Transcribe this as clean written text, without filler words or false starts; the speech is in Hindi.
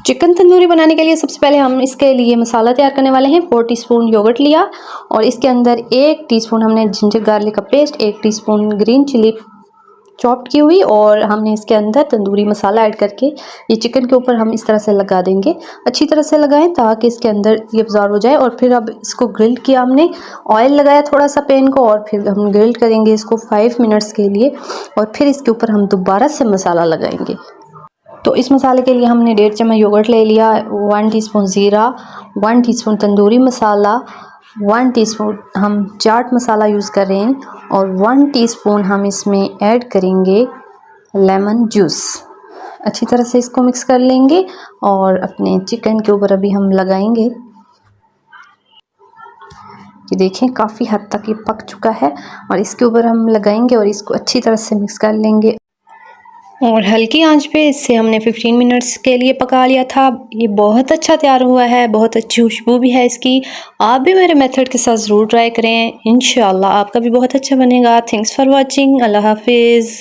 चिकन तंदूरी बनाने के लिए सबसे पहले हम इसके लिए मसाला तैयार करने वाले हैं। 4 टीस्पून योगर्ट लिया और इसके अंदर 1 टीस्पून हमने जिंजर गार्लिक का paste, 1 teaspoon green chilli chopped की हुई और हमने इसके अंदर तंदूरी मसाला ऐड करके ये चिकन के ऊपर हम इस तरह से लगा देंगे। अच्छी तरह से लगाएं ताकि इसके अंदर ये अब्जॉर्ब हो जाए। और फिर अब इसको ग्रिल किया हमने, ऑयल लगाया थोड़ा सा पैन को और फिर हम ग्रिल करेंगे इसको 5 मिनट्स के लिए और फिर इसके ऊपर हम दोबारा से मसाला लगाएंगे। तो इस मसाले के लिए हमने 1.5 चम्मच योगर्ट ले लिया, 1 टीस्पून ज़ीरा, 1 टीस्पून तंदूरी मसाला, 1 टीस्पून हम चाट मसाला यूज़ कर रहे हैं और 1 टीस्पून हम इसमें ऐड करेंगे लेमन जूस। अच्छी तरह से इसको मिक्स कर लेंगे और अपने चिकन के ऊपर अभी हम लगाएंगे। ये देखें काफ़ी हद तक ये पक चुका है और इसके ऊपर हम लगाएंगे और इसको अच्छी तरह से मिक्स कर लेंगे और हल्की आंच पे इससे हमने 15 मिनट्स के लिए पका लिया था। ये बहुत अच्छा तैयार हुआ है, बहुत अच्छी खुशबू भी है इसकी। आप भी मेरे मेथड के साथ ज़रूर ट्राई करें, इंशाल्लाह आपका भी बहुत अच्छा बनेगा। Thanks for watching. अल्लाह हाफिज़।